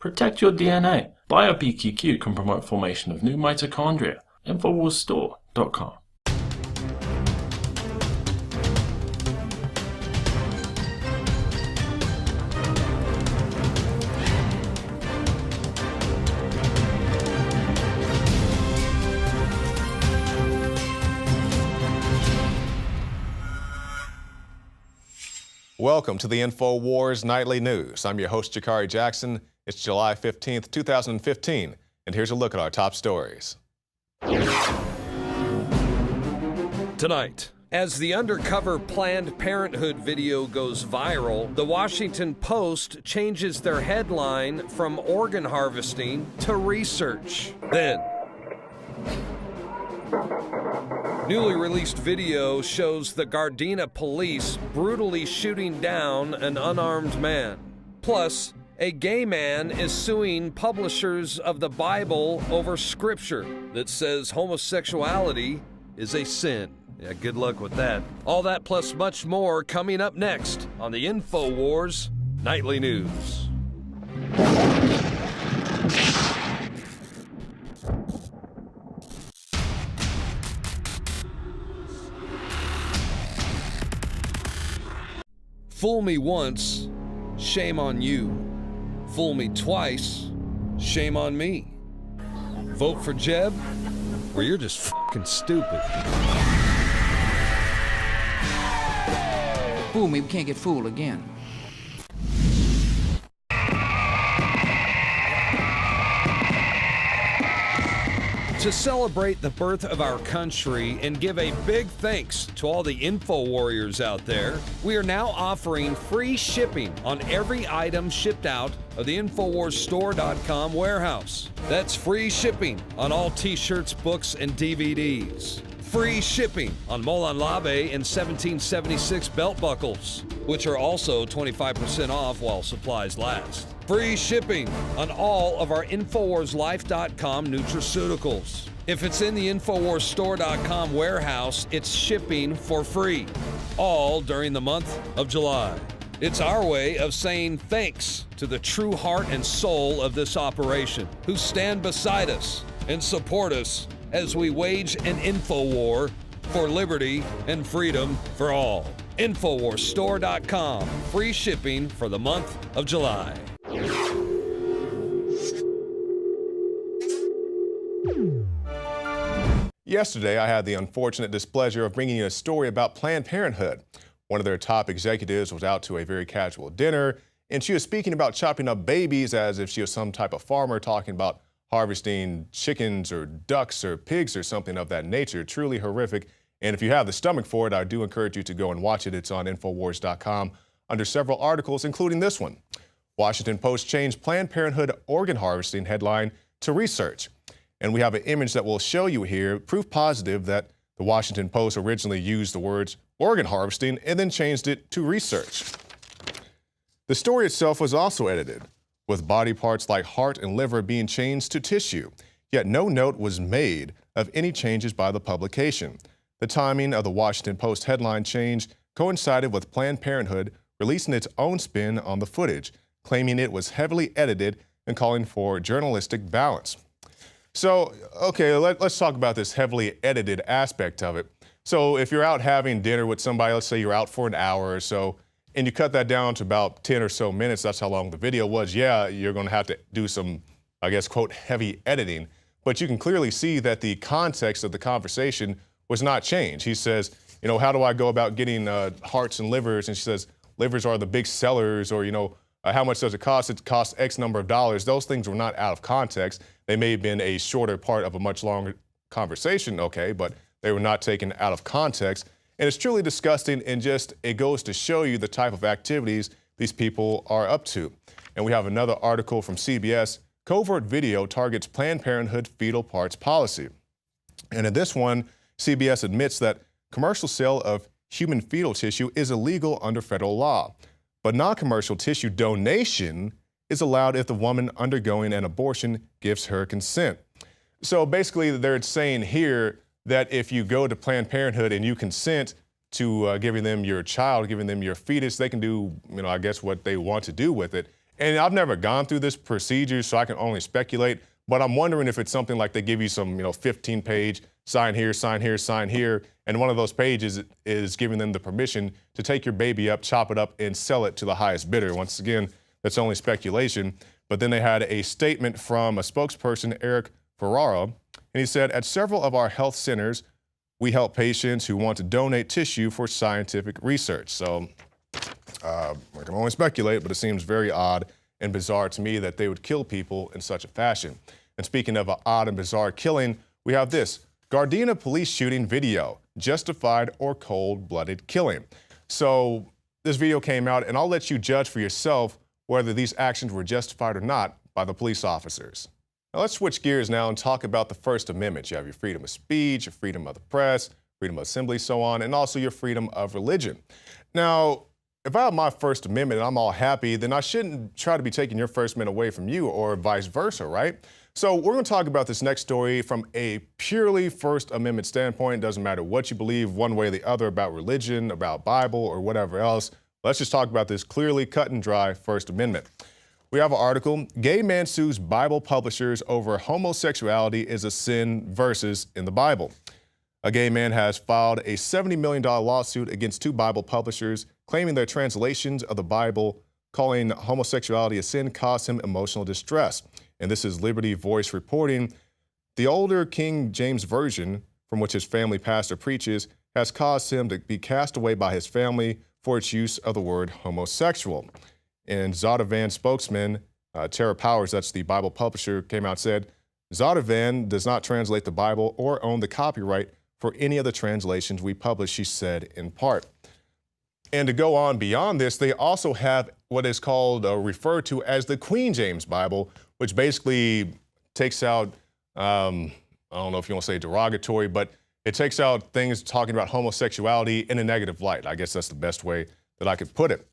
Protect your DNA. BioPQQ can promote formation of new mitochondria. Infowarsstore.com. Welcome to the Infowars Nightly News. I'm your host, Jakari Jackson. It's July 15th, 2015, and here's a look at our top stories. Tonight, as the undercover Planned Parenthood video goes viral, the Washington Post changes their headline from organ harvesting to research. Then, newly released video shows the Gardena police brutally shooting down an unarmed man. Plus, a gay man is suing publishers of the Bible over scripture that says homosexuality is a sin. Yeah, good luck with that. All that plus much more coming up next on the Infowars Nightly News. Fool me once, shame on you. Fool me twice, shame on me. Vote for Jeb, or you're just fucking stupid. Fool me, we can't get fooled again. To celebrate the birth of our country and give a big thanks to all the info warriors out there, we are now offering free shipping on every item shipped out of the InfowarsStore.com warehouse. That's free shipping on all t-shirts, books, and DVDs. Free shipping on Molon Labe and 1776 belt buckles, which are also 25% off while supplies last. Free shipping on all of our InfowarsLife.com nutraceuticals. If it's in the InfowarsStore.com warehouse, it's shipping for free, all during the month of July. It's our way of saying thanks to the true heart and soul of this operation, who stand beside us and support us as we wage an info war for liberty and freedom for all. InfowarsStore.com, free shipping for the month of July. Yesterday, I had the unfortunate displeasure of bringing you a story about Planned Parenthood. One of their top executives was out to a very casual dinner, and she was speaking about chopping up babies as if she was some type of farmer, talking about harvesting chickens or ducks or pigs or something of that nature. Truly horrific. And if you have the stomach for it, I do encourage you to go and watch it. It's on Infowars.com under several articles, including this one. Washington Post changed Planned Parenthood organ harvesting headline to research. And we have an image that we'll show you here, proof positive that the Washington Post originally used the words organ harvesting and then changed it to research. The story itself was also edited, with body parts like heart and liver being changed to tissue, yet no note was made of any changes by the publication. The timing of the Washington Post headline change coincided with Planned Parenthood releasing its own spin on the footage, claiming it was heavily edited and calling for journalistic balance. So, okay, let's talk about this heavily edited aspect of it. So if you're out having dinner with somebody, let's say you're out for an hour or so, and you cut that down to about 10 or so minutes, that's how long the video was, yeah, you're gonna have to do some, I guess, quote, heavy editing. But you can clearly see that the context of the conversation was not changed. He says, you know, how do I go about getting hearts and livers? And she says, livers are the big sellers, or, you know, how much does it cost? It costs X number of dollars. Those things were not out of context. They may have been a shorter part of a much longer conversation, okay, but they were not taken out of context. And it's truly disgusting, and just it goes to show you the type of activities these people are up to. And we have another article from CBS, Covert Video Targets Planned Parenthood Fetal Parts Policy. And in this one, CBS admits that commercial sale of human fetal tissue is illegal under federal law, but non-commercial tissue donation is allowed if the woman undergoing an abortion gives her consent. So basically, they're saying here that if you go to Planned Parenthood and you consent to giving them your child, giving them your fetus, they can do, you know, I guess what they want to do with it. And I've never gone through this procedure, so I can only speculate, but I'm wondering if it's something like they give you some, 15-page sign here, sign here, sign here, and one of those pages is giving them the permission to take your baby up, chop it up, and sell it to the highest bidder. Once again, that's only speculation. But then they had a statement from a spokesperson, Eric Ferrara, and he said, at several of our health centers, we help patients who want to donate tissue for scientific research. So I can only speculate, but it seems very odd and bizarre to me that they would kill people in such a fashion. And speaking of an odd and bizarre killing, we have this. Gardena police shooting video, justified or cold-blooded killing. So this video came out, and I'll let you judge for yourself whether these actions were justified or not by the police officers. Now let's switch gears now and talk about the First Amendment. You have your freedom of speech, your freedom of the press, freedom of assembly, so on, and also your freedom of religion. Now, if I have my First Amendment and I'm all happy, then I shouldn't try to be taking your First Amendment away from you or vice versa, right? So we're going to talk about this next story from a purely First Amendment standpoint. It doesn't matter what you believe one way or the other about religion, about Bible, or whatever else. Let's just talk about this clearly cut and dry First Amendment. We have an article, Gay Man Sues Bible Publishers Over Homosexuality is a Sin Versus in the Bible. A gay man has filed a $70 million lawsuit against two Bible publishers, claiming their translations of the Bible, calling homosexuality a sin, caused him emotional distress. And this is Liberty Voice reporting. The older King James Version, from which his family pastor preaches, has caused him to be cast away by his family for its use of the word homosexual. And Zodavan spokesman, Tara Powers, that's the Bible publisher, came out and said, Zodavan does not translate the Bible or own the copyright for any of the translations we publish, she said in part. And to go on beyond this, they also have what is called, referred to as the Queen James Bible, which basically takes out, I don't know if you want to say derogatory, but it takes out things talking about homosexuality in a negative light. I guess that's the best way that I could put it.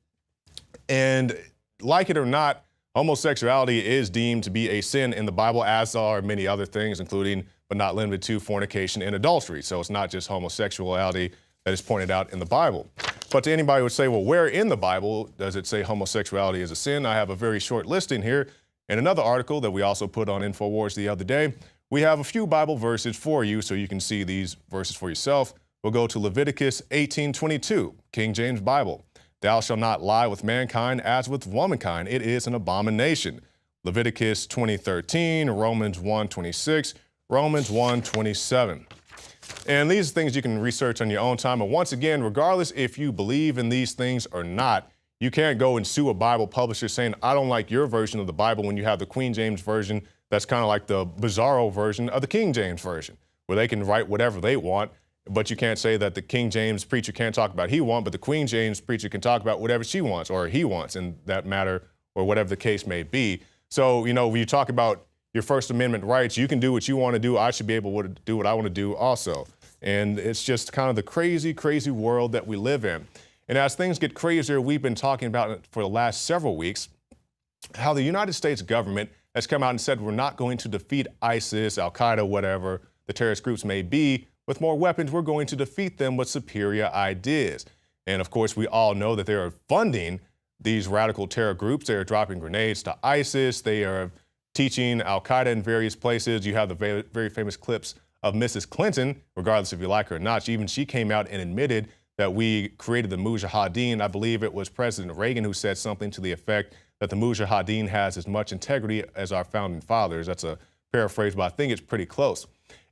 And like it or not, homosexuality is deemed to be a sin in the Bible, as are many other things, including, but not limited to, fornication and adultery. So it's not just homosexuality that is pointed out in the Bible. But to anybody who would say, well, where in the Bible does it say homosexuality is a sin? I have a very short listing here. In another article that we also put on Infowars the other day, we have a few Bible verses for you so you can see these verses for yourself. We'll go to Leviticus 18:22, King James Bible. Thou shalt not lie with mankind as with womankind. It is an abomination. Leviticus 20:13, Romans 1:26, Romans 1:27. And these things you can research on your own time. And once again, regardless if you believe in these things or not, you can't go and sue a Bible publisher saying, I don't like your version of the Bible, when you have the Queen James Version that's kind of like the bizarro version of the King James Version, where they can write whatever they want, but you can't say that the King James preacher can't talk about he wants, but the Queen James preacher can talk about whatever she wants or he wants in that matter, or whatever the case may be. So, when you talk about your First Amendment rights, you can do what you want to do. I should be able to do what I want to do also. And it's just kind of the crazy, crazy world that we live in. And as things get crazier, we've been talking about it for the last several weeks, how the United States government has come out and said we're not going to defeat ISIS, Al-Qaeda, whatever the terrorist groups may be, with more weapons. We're going to defeat them with superior ideas. And of course, we all know that they are funding these radical terror groups. They are dropping grenades to ISIS. They are teaching Al-Qaeda in various places. You have the very famous clips of Mrs. Clinton, regardless if you like her or not. Even she came out and admitted that we created the Mujahideen. I believe it was President Reagan who said something to the effect that the Mujahideen has as much integrity as our founding fathers. That's a paraphrase, but I think it's pretty close.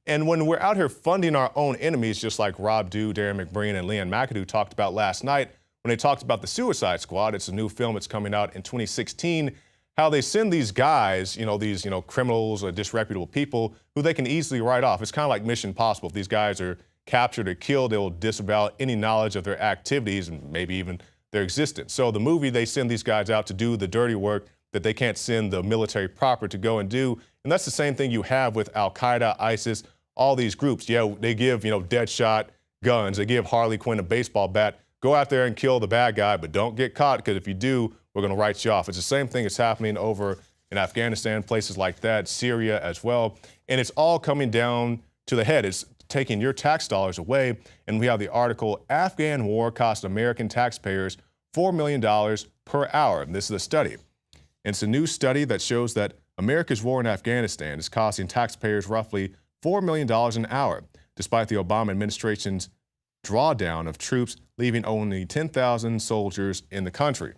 And when we're out here funding our own enemies, just like Rob Dew, Darren McBreen, and Leanne McAdoo talked about last night, when they talked about the Suicide Squad, it's a new film that's coming out in 2016, how they send these guys, these criminals or disreputable people who they can easily write off. It's kind of like Mission Impossible. If these guys are captured or killed, they will disavow any knowledge of their activities and maybe even their existence. So the movie, they send these guys out to do the dirty work that they can't send the military proper to go and do. And that's the same thing you have with Al-Qaeda, ISIS, all these groups. Yeah, they give, Deadshot guns. They give Harley Quinn a baseball bat. Go out there and kill the bad guy, but don't get caught, because if you do, we're going to write you off. It's the same thing that's happening over in Afghanistan, places like that, Syria as well. And it's all coming down to the head. It's taking your tax dollars away. And we have the article, Afghan War Cost American Taxpayers $4 million per hour. And this is a study. And it's a new study that shows that America's war in Afghanistan is costing taxpayers roughly $4 million an hour, despite the Obama administration's drawdown of troops, leaving only 10,000 soldiers in the country.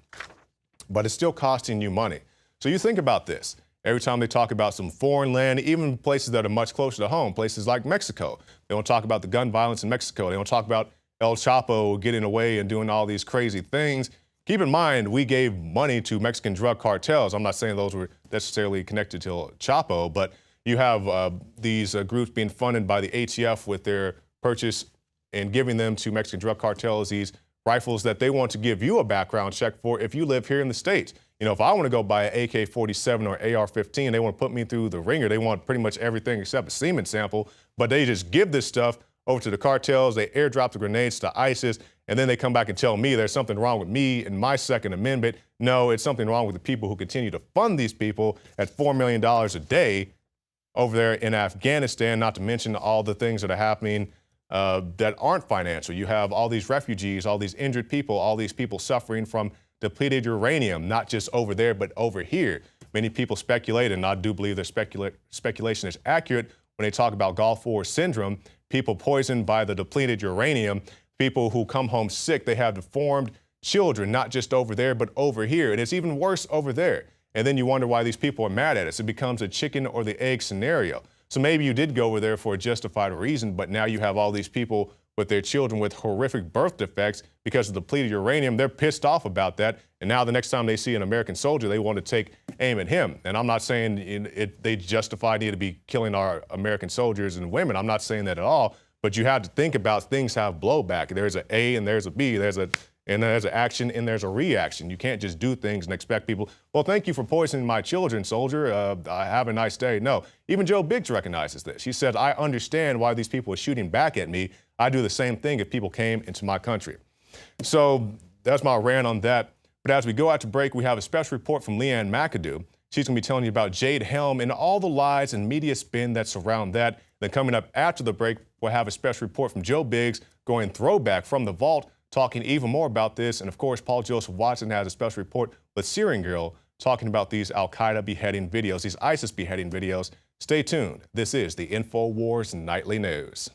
But it's still costing you money. So you think about this. Every time they talk about some foreign land, even places that are much closer to home, places like Mexico, they don't talk about the gun violence in Mexico. They don't talk about El Chapo getting away and doing all these crazy things. Keep in mind, we gave money to Mexican drug cartels. I'm not saying those were necessarily connected to El Chapo, but you have these groups being funded by the ATF with their purchase and giving them to Mexican drug cartels these rifles that they want to give you a background check for if you live here in the States. You know, if I want to go buy an AK-47 or AR-15, they want to put me through the ringer. They want pretty much everything except a semen sample, but they just give this stuff over to the cartels. They airdrop the grenades to ISIS, and then they come back and tell me there's something wrong with me and my Second Amendment. No, it's something wrong with the people who continue to fund these people at $4 million a day over there in Afghanistan, not to mention all the things that are happening that aren't financial. You have all these refugees, all these injured people, all these people suffering from depleted uranium, not just over there, but over here. Many people speculate, and I do believe their speculation is accurate when they talk about Gulf War syndrome, people poisoned by the depleted uranium, people who come home sick, they have deformed children, not just over there, but over here. And it's even worse over there. And then you wonder why these people are mad at us. It becomes a chicken or the egg scenario. So maybe you did go over there for a justified reason, but now you have all these people with their children with horrific birth defects because of depleted uranium. They're pissed off about that. And now the next time they see an American soldier, they want to take aim at him. And I'm not saying they justify need to be killing our American soldiers and women. I'm not saying that at all. But you have to think about things have blowback. There's an A and there's a B. There's an action and there's a reaction. You can't just do things and expect people, well, thank you for poisoning my children, soldier. Have a nice day. No, even Joe Biggs recognizes this. He said, I understand why these people are shooting back at me. I do the same thing if people came into my country. So that's my rant on that. But as we go out to break, we have a special report from Leanne McAdoo. She's going to be telling you about Jade Helm and all the lies and media spin that surround that. Then coming up after the break, we'll have a special report from Joe Biggs going throwback from the vault, talking even more about this. And of course, Paul Joseph Watson has a special report with Syrian Girl talking about these Al-Qaeda beheading videos, these ISIS beheading videos. Stay tuned. This is the Infowars Nightly News.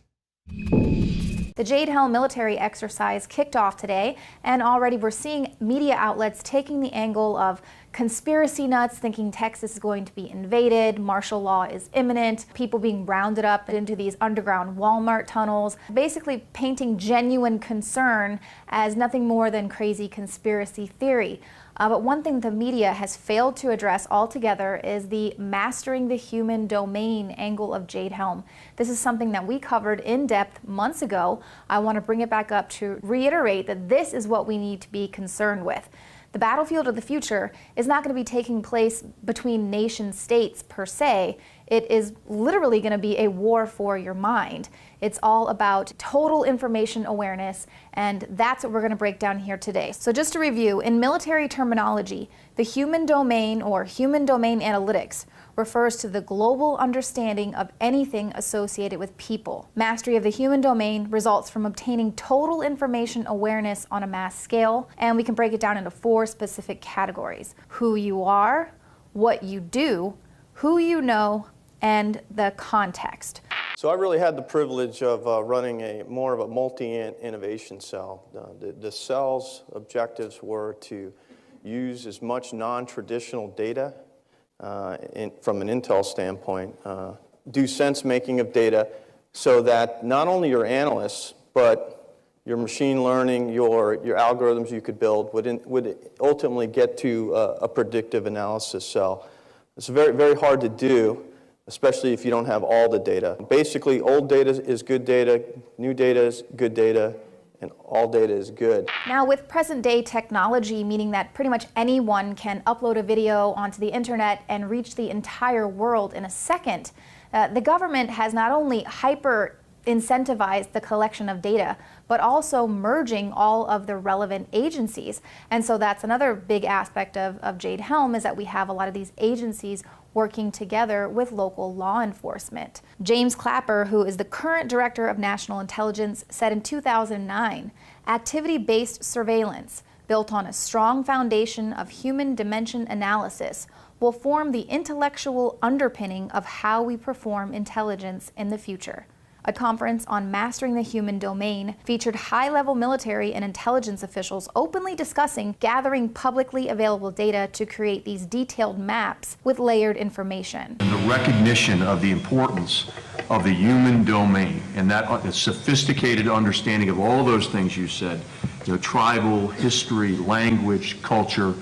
The Jade Helm military exercise kicked off today, and already we're seeing media outlets taking the angle of conspiracy nuts thinking Texas is going to be invaded, martial law is imminent, people being rounded up into these underground Walmart tunnels, basically painting genuine concern as nothing more than crazy conspiracy theory. But one thing the media has failed to address altogether is the mastering the human domain angle of Jade Helm. This is something that we covered in depth months ago. I want to bring it back up to reiterate that this is what we need to be concerned with. The battlefield of the future is not going to be taking place between nation states per se. It is literally going to be a war for your mind. It's all about total information awareness, and that's what we're going to break down here today. So just to review, in military terminology, the human domain or human domain analytics refers to the global understanding of anything associated with people. Mastery of the human domain results from obtaining total information awareness on a mass scale, and we can break it down into 4 specific categories: who you are, what you do, who you know, and the context. So I really had the privilege of running more of a multi-innovation cell. The cell's objectives were to use as much non-traditional data from an intel standpoint, do sense making of data so that not only your analysts, but your machine learning, your algorithms you could build would ultimately get to a predictive analysis cell. It's very, very hard to do, especially if you don't have all the data. Basically, old data is good data, new data is good data, and all data is good. Now, with present day technology, meaning that pretty much anyone can upload a video onto the internet and reach the entire world in a second, the government has not only incentivized the collection of data, but also merging all of the relevant agencies. And so that's another big aspect of Jade Helm, is that we have a lot of these agencies working together with local law enforcement. James Clapper, who is the current Director of National Intelligence, said in 2009, activity-based surveillance, built on a strong foundation of human dimension analysis, will form the intellectual underpinning of how we perform intelligence in the future. A conference on mastering the human domain featured high-level military and intelligence officials openly discussing gathering publicly available data to create these detailed maps with layered information. And the recognition of the importance of the human domain and that sophisticated understanding of all those things you said, tribal, history, language, culture,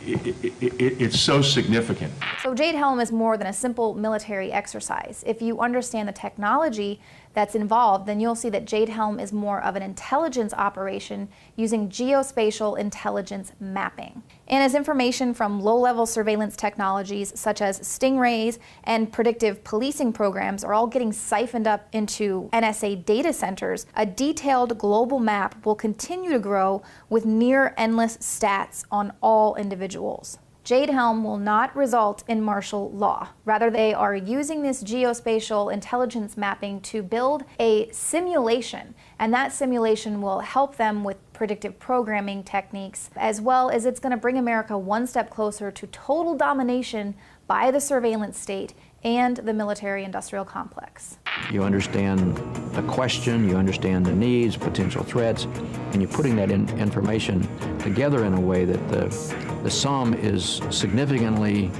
it's so significant. So Jade Helm is more than a simple military exercise. If you understand the technology that's involved, then you'll see that Jade Helm is more of an intelligence operation using geospatial intelligence mapping. And as information from low-level surveillance technologies such as stingrays and predictive policing programs are all getting siphoned up into NSA data centers, a detailed global map will continue to grow with near-endless stats on all individuals. Jade Helm will not result in martial law. Rather, they are using this geospatial intelligence mapping to build a simulation, and that simulation will help them with predictive programming techniques, as well as it's going to bring America one step closer to total domination by the surveillance state and the military-industrial complex. You understand the question, you understand the needs, potential threats, and you're putting that information together in a way that the sum is significantly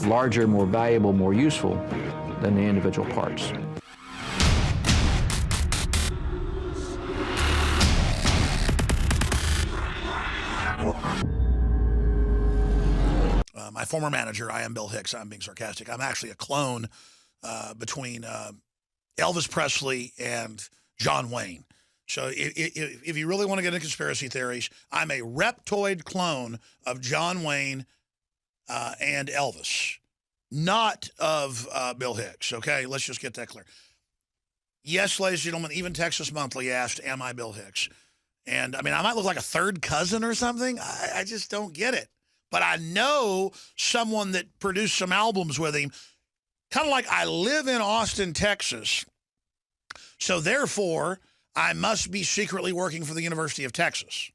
larger, more valuable, more useful than the individual parts. My former manager, I am Bill Hicks. I'm being sarcastic. I'm actually a clone between Elvis Presley and John Wayne. So if you really want to get into conspiracy theories, I'm a reptoid clone of John Wayne and Elvis, not of Bill Hicks, okay? Let's just get that clear. Yes, ladies and gentlemen, even Texas Monthly asked, am I Bill Hicks? And, I mean, I might look like a third cousin or something. I just don't get it. But I know someone that produced some albums with him, kind of like I live in Austin, Texas, so therefore I must be secretly working for the University of Texas.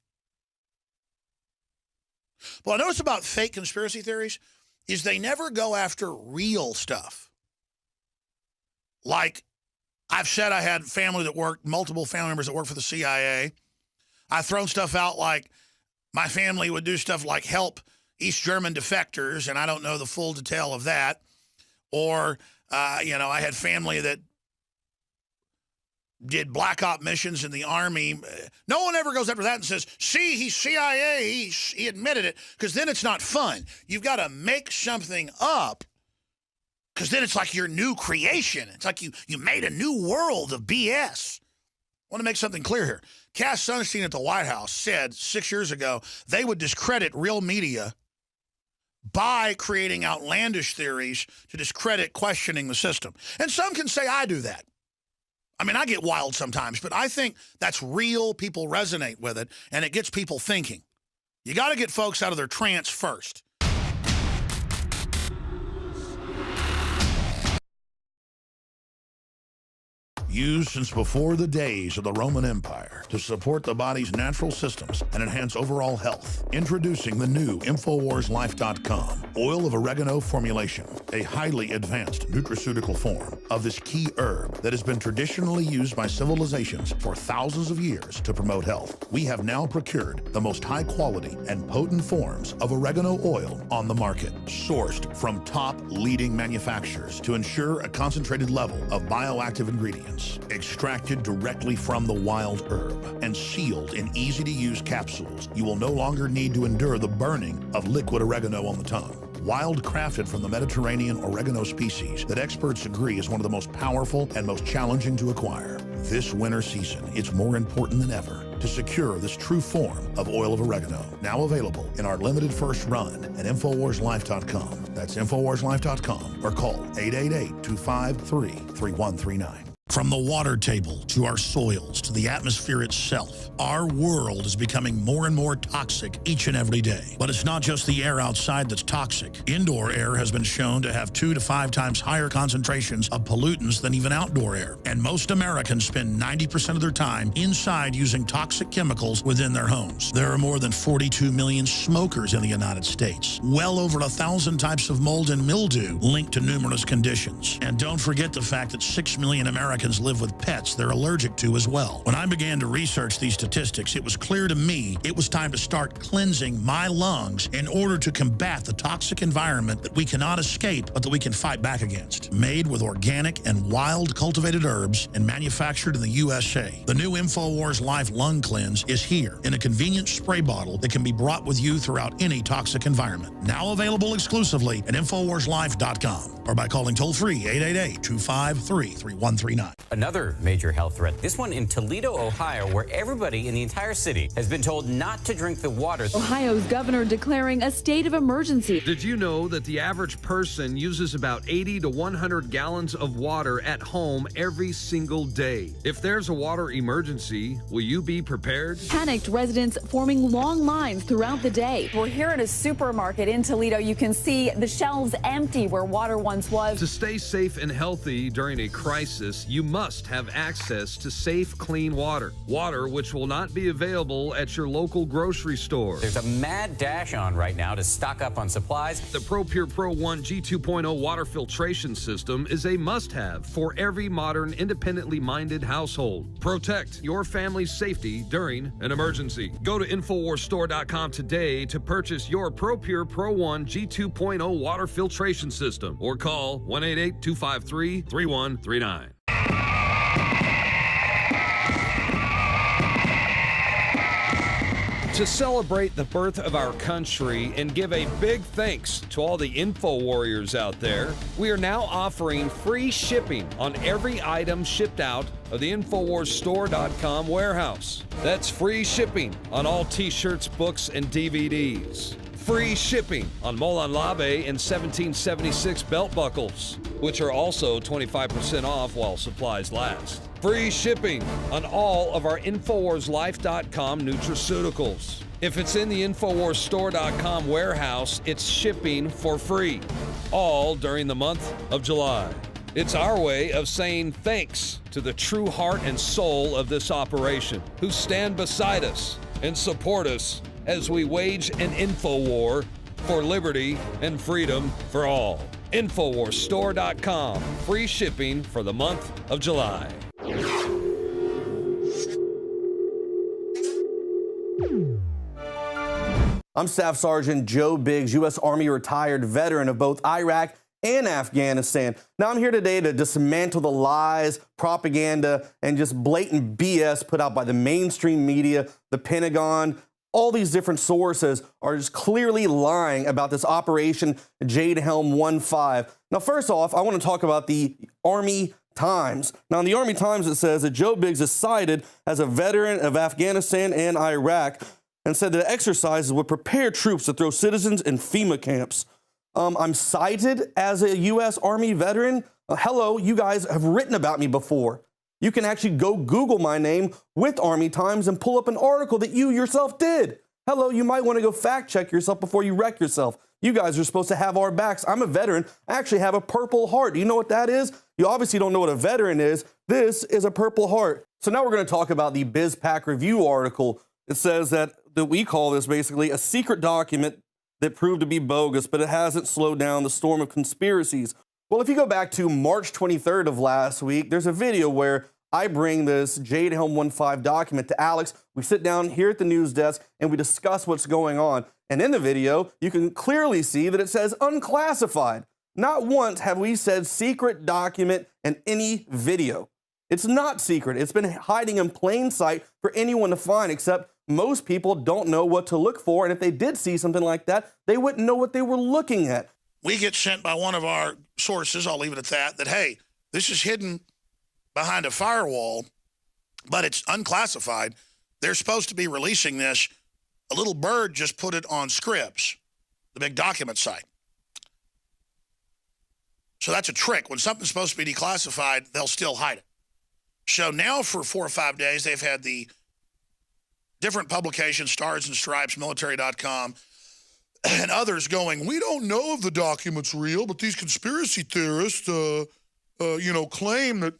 What I notice about fake conspiracy theories is they never go after real stuff. Like I've said, I had family that worked, multiple family members that worked for the CIA. I've thrown stuff out like my family would do stuff like help East German defectors, and I don't know the full detail of that. Or, I had family that did black op missions in the Army. No one ever goes after that and says, see, he's CIA, he admitted it, because then it's not fun. You've got to make something up, because then it's like your new creation. It's like you made a new world of BS. I want to make something clear here. Cass Sunstein at the White House said 6 years ago they would discredit real media by creating outlandish theories to discredit questioning the system. And some can say I do that. I mean, I get wild sometimes, but I think that's real. People resonate with it, and it gets people thinking. You got to get folks out of their trance first. Used since before the days of the Roman Empire to support the body's natural systems and enhance overall health. Introducing the new InfoWarsLife.com oil of oregano formulation, a highly advanced nutraceutical form of this key herb that has been traditionally used by civilizations for thousands of years to promote health. We have now procured the most high quality and potent forms of oregano oil on the market, sourced from top leading manufacturers to ensure a concentrated level of bioactive ingredients. Extracted directly from the wild herb and sealed in easy-to-use capsules, you will no longer need to endure the burning of liquid oregano on the tongue. Wild crafted from the Mediterranean oregano species that experts agree is one of the most powerful and most challenging to acquire. This winter season, it's more important than ever to secure this true form of oil of oregano. Now available in our limited first run at InfoWarsLife.com. That's InfoWarsLife.com or call 888-253-3139. From the water table to our soils to the atmosphere itself, our world is becoming more and more toxic each and every day. But it's not just the air outside that's toxic. Indoor air has been shown to have 2 to 5 times higher concentrations of pollutants than even outdoor air. And most Americans spend 90% of their time inside using toxic chemicals within their homes. There are more than 42 million smokers in the United States. Well over 1,000 types of mold and mildew linked to numerous conditions. And don't forget the fact that 6 million Americans live with pets they're allergic to as well. When I began to research these statistics, it was clear to me it was time to start cleansing my lungs in order to combat the toxic environment that we cannot escape, but that we can fight back against. Made with organic and wild cultivated herbs and manufactured in the USA, the new Infowars Life Lung Cleanse is here in a convenient spray bottle that can be brought with you throughout any toxic environment. Now available exclusively at InfowarsLife.com or by calling toll-free 888-253-3139. Another major health threat, this one in Toledo, Ohio, where everybody in the entire city has been told not to drink the water. Ohio's governor declaring a state of emergency. Did you know that the average person uses about 80 to 100 gallons of water at home every single day? If there's a water emergency, will you be prepared? Panicked residents forming long lines throughout the day. We're here at a supermarket in Toledo. You can see the shelves empty where water once was. To stay safe and healthy during a crisis, you must have access to safe, clean water. Water which will not be available at your local grocery store. There's a mad dash on right now to stock up on supplies. The ProPure Pro 1 G2.0 water filtration system is a must-have for every modern, independently minded household. Protect your family's safety during an emergency. Go to InfoWarsStore.com today to purchase your ProPure Pro 1 G2.0 water filtration system or call 1-888-253-3139. To celebrate the birth of our country and give a big thanks to all the info warriors out there, we are now offering free shipping on every item shipped out of the InfoWarsStore.com warehouse. That's free shipping on all t-shirts, books, and DVDs. Free shipping on Moulin Labe and 1776 belt buckles, which are also 25% off while supplies last. Free shipping on all of our InfoWarsLife.com nutraceuticals. If it's in the InfoWarsStore.com warehouse, it's shipping for free, all during the month of July. It's our way of saying thanks to the true heart and soul of this operation, who stand beside us and support us as we wage an info war for liberty and freedom for all. InfoWarsStore.com, free shipping for the month of July. I'm Staff Sergeant Joe Biggs, U.S. Army retired veteran of both Iraq and Afghanistan. Now I'm here today to dismantle the lies, propaganda, and just blatant BS put out by the mainstream media, the Pentagon. All these different sources are just clearly lying about this Operation Jade Helm 1-5. Now, first off, I want to talk about the Army Times. Now, in the Army Times, it says that Joe Biggs is cited as a veteran of Afghanistan and Iraq and said that exercises would prepare troops to throw citizens in FEMA camps. I'm cited as a U.S. Army veteran. Hello, you guys have written about me before. You can actually go Google my name with Army Times and pull up an article that you yourself did. Hello, you might want to go fact check yourself before you wreck yourself. You guys are supposed to have our backs. I'm a veteran. I actually have a Purple Heart. Do you know what that is? You obviously don't know what a veteran is. This is a Purple Heart. So now we're going to talk about the BizPac Review article. It says that we call this basically a secret document that proved to be bogus, but it hasn't slowed down the storm of conspiracies. Well, if you go back to March 23rd of last week, there's a video where I bring this Jade Helm 1-5 document to Alex. We sit down here at the news desk and we discuss what's going on. And in the video, you can clearly see that it says unclassified. Not once have we said secret document in any video. It's not secret. It's been hiding in plain sight for anyone to find, except most people don't know what to look for. And if they did see something like that, they wouldn't know what they were looking at. We get sent by one of our sources, I'll leave it at that, hey, this is hidden behind a firewall, but it's unclassified. They're supposed to be releasing this. A little bird just put it on Scripps, the big document site. So that's a trick. When something's supposed to be declassified, they'll still hide it. So now for 4 or 5 days, they've had the different publications, Stars and Stripes, military.com, and others going, we don't know if the document's real, but these conspiracy theorists, claim that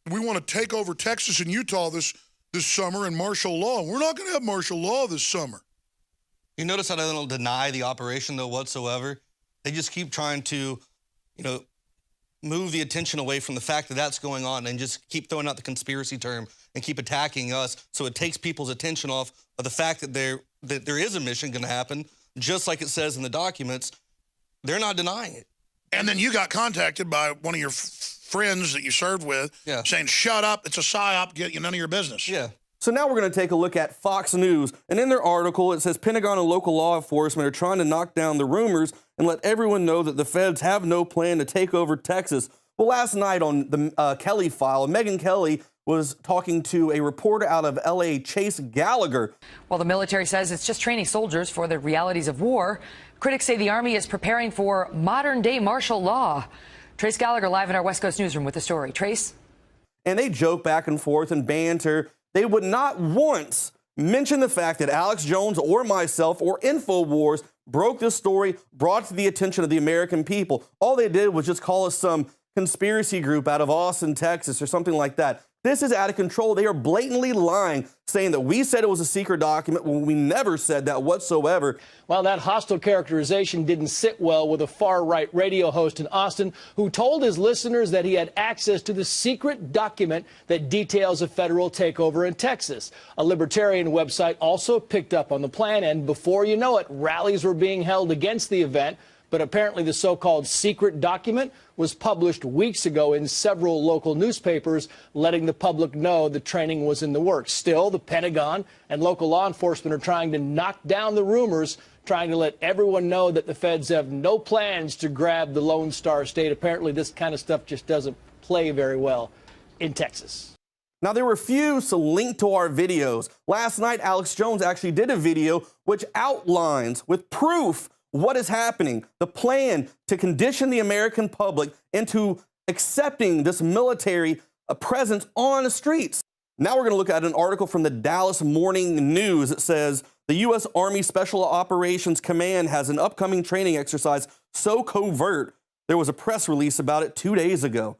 we want to take over Texas and Utah this summer and martial law. We're not going to have martial law this summer. You notice how they don't deny the operation, though, whatsoever? They just keep trying to, move the attention away from the fact that that's going on and just keep throwing out the conspiracy term and keep attacking us, so it takes people's attention off of the fact that there is a mission going to happen, just like it says in the documents. They're not denying it. And then you got contacted by one of your friends that you served with saying, shut up, it's a psyop, get you none of your business. Yeah. So now we're going to take a look at Fox News. And in their article, it says Pentagon and local law enforcement are trying to knock down the rumors and let everyone know that the feds have no plan to take over Texas. Well, last night on the Kelly File, Megyn Kelly was talking to a reporter out of L.A., Chase Gallagher. While the military says it's just training soldiers for the realities of war, critics say the Army is preparing for modern-day martial law. Trace Gallagher live in our West Coast newsroom with the story. Trace? And they joke back and forth and banter. They would not once mention the fact that Alex Jones or myself or Infowars broke this story, brought it to the attention of the American people. All they did was just call us some conspiracy group out of Austin, Texas, or something like that. This is out of control. They are blatantly lying, saying that we said it was a secret document when we never said that whatsoever. Well, that hostile characterization didn't sit well with a far-right radio host in Austin who told his listeners that he had access to the secret document that details a federal takeover in Texas. A libertarian website also picked up on the plan, and before you know it, rallies were being held against the event. But apparently the so-called secret document was published weeks ago in several local newspapers, letting the public know the training was in the works. Still, the Pentagon and local law enforcement are trying to knock down the rumors, trying to let everyone know that the feds have no plans to grab the Lone Star State. Apparently this kind of stuff just doesn't play very well in Texas. Now, they refuse to link to our videos. Last night, Alex Jones actually did a video which outlines with proof what is happening, the plan to condition the American public into accepting this military presence on the streets. Now we're going to look at an article from the Dallas Morning News. It says the U.S. Army Special Operations Command has an upcoming training exercise so covert, there was a press release about it 2 days ago.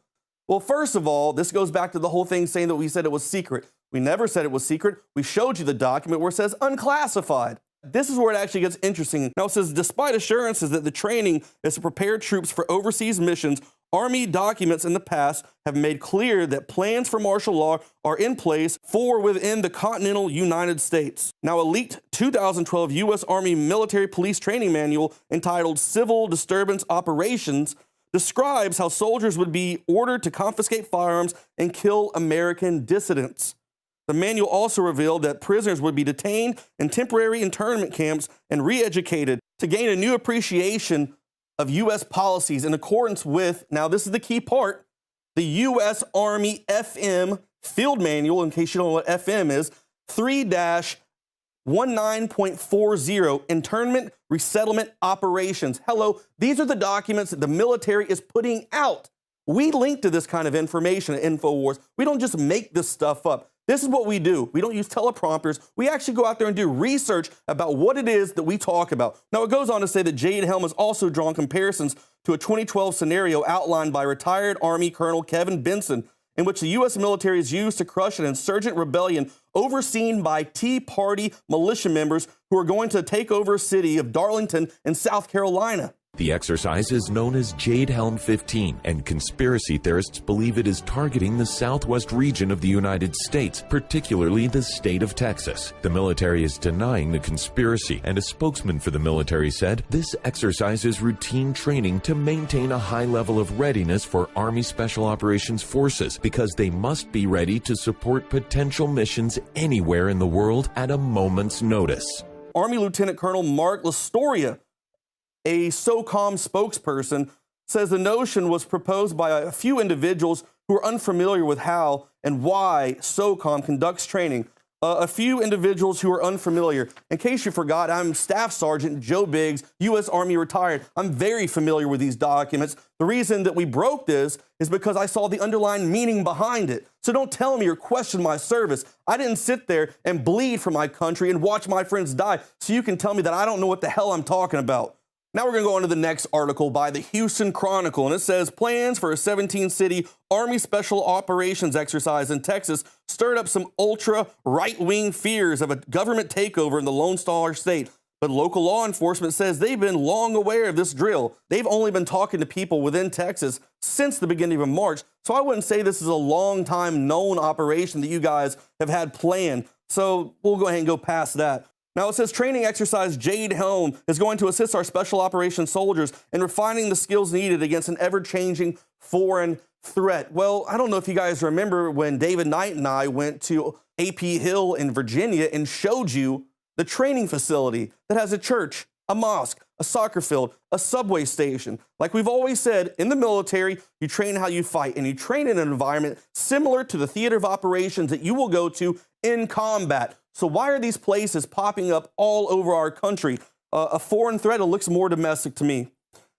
Well, first of all, this goes back to the whole thing saying that we said it was secret. We never said it was secret. We showed you the document where it says unclassified. This is where it actually gets interesting. Now it says, despite assurances that the training is to prepare troops for overseas missions, Army documents in the past have made clear that plans for martial law are in place for within the continental United States. Now, a leaked 2012 U.S. Army Military Police Training Manual entitled Civil Disturbance Operations describes how soldiers would be ordered to confiscate firearms and kill American dissidents. The manual also revealed that prisoners would be detained in temporary internment camps and re-educated to gain a new appreciation of U.S. policies in accordance with, now this is the key part, the U.S. Army FM Field Manual, in case you don't know what FM is, 3-19.40, Internment Resettlement Operations. Hello, these are the documents that the military is putting out. We link to this kind of information at Infowars. We don't just make this stuff up. This is what we do. We don't use teleprompters. We actually go out there and do research about what it is that we talk about. Now, it goes on to say that Jade Helm has also drawn comparisons to a 2012 scenario outlined by retired Army Colonel Kevin Benson, in which the U.S. military is used to crush an insurgent rebellion overseen by Tea Party militia members who are going to take over a city of Darlington in South Carolina. The exercise is known as Jade Helm 15, and conspiracy theorists believe it is targeting the southwest region of the United States, particularly the state of Texas. The military is denying the conspiracy, and a spokesman for the military said, "This exercise is routine training to maintain a high level of readiness for Army Special Operations Forces because they must be ready to support potential missions anywhere in the world at a moment's notice." Army Lieutenant Colonel Mark Lastoria, a SOCOM spokesperson, says the notion was proposed by a few individuals who are unfamiliar with how and why SOCOM conducts training. A few individuals who are unfamiliar. In case you forgot, I'm Staff Sergeant Joe Biggs, U.S. Army retired. I'm very familiar with these documents. The reason that we broke this is because I saw the underlying meaning behind it. So don't tell me or question my service. I didn't sit there and bleed for my country and watch my friends die so you can tell me that I don't know what the hell I'm talking about. Now we're going to go on to the next article by the Houston Chronicle, and it says plans for a 17-city Army Special Operations exercise in Texas stirred up some ultra right-wing fears of a government takeover in the Lone Star State. But local law enforcement says they've been long aware of this drill. They've only been talking to people within Texas since the beginning of March, so I wouldn't say this is a long time known operation that you guys have had planned. So we'll go ahead and go past that. Now, it says training exercise Jade Helm is going to assist our special operations soldiers in refining the skills needed against an ever-changing foreign threat. Well, I don't know if you guys remember when David Knight and I went to AP Hill in Virginia and showed you the training facility that has a church, a mosque, a soccer field, a subway station. Like we've always said, in the military, you train how you fight, and you train in an environment similar to the theater of operations that you will go to in combat. So why are these places popping up all over our country? A foreign threat, it looks more domestic to me.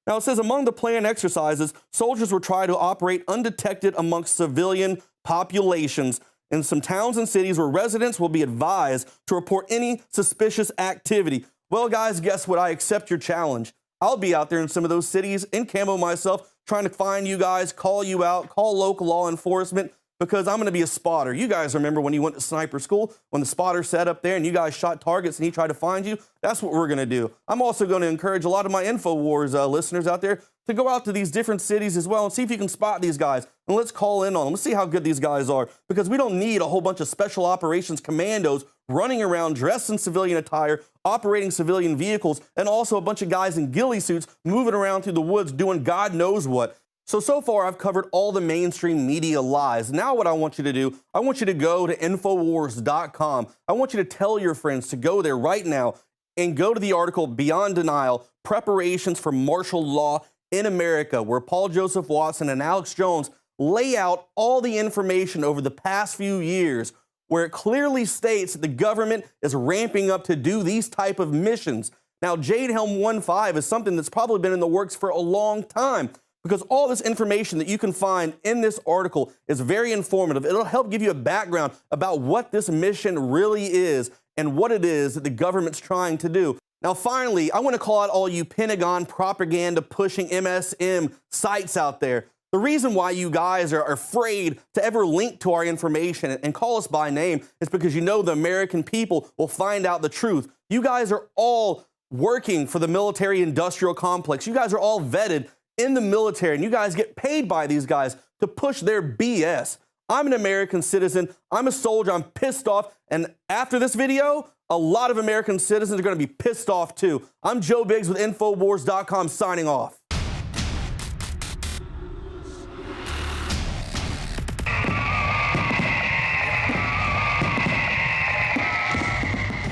Now it says among the planned exercises, soldiers will try to operate undetected amongst civilian populations in some towns and cities where residents will be advised to report any suspicious activity. Well, guys, guess what? I accept your challenge. I'll be out there in some of those cities in camo myself, trying to find you guys, call you out, call local law enforcement, because I'm going to be a spotter. You guys remember when you went to sniper school, when the spotter sat up there and you guys shot targets and he tried to find you? That's what we're going to do. I'm also going to encourage a lot of my Infowars listeners out there to go out to these different cities as well and see if you can spot these guys. And let's call in on them. Let's see how good these guys are, because we don't need a whole bunch of special operations commandos running around dressed in civilian attire, operating civilian vehicles, and also a bunch of guys in ghillie suits moving around through the woods doing God knows what. So far I've covered all the mainstream media lies. Now what I want you to do, I want you to go to Infowars.com. I want you to tell your friends to go there right now and go to the article Beyond Denial, Preparations for Martial Law in America, where Paul Joseph Watson and Alex Jones lay out all the information over the past few years, where it clearly states that the government is ramping up to do these type of missions. Now, Jade Helm 1.5 is something that's probably been in the works for a long time, because all this information that you can find in this article is very informative. It'll help give you a background about what this mission really is and what it is that the government's trying to do. Now, finally, I want to call out all you Pentagon propaganda pushing MSM sites out there. The reason why you guys are afraid to ever link to our information and call us by name is because you know the American people will find out the truth. You guys are all working for the military-industrial complex. You guys are all vetted in the military, and you guys get paid by these guys to push their BS. I'm an American citizen. I'm a soldier. I'm pissed off. And after this video, a lot of American citizens are going to be pissed off too. I'm Joe Biggs with Infowars.com signing off.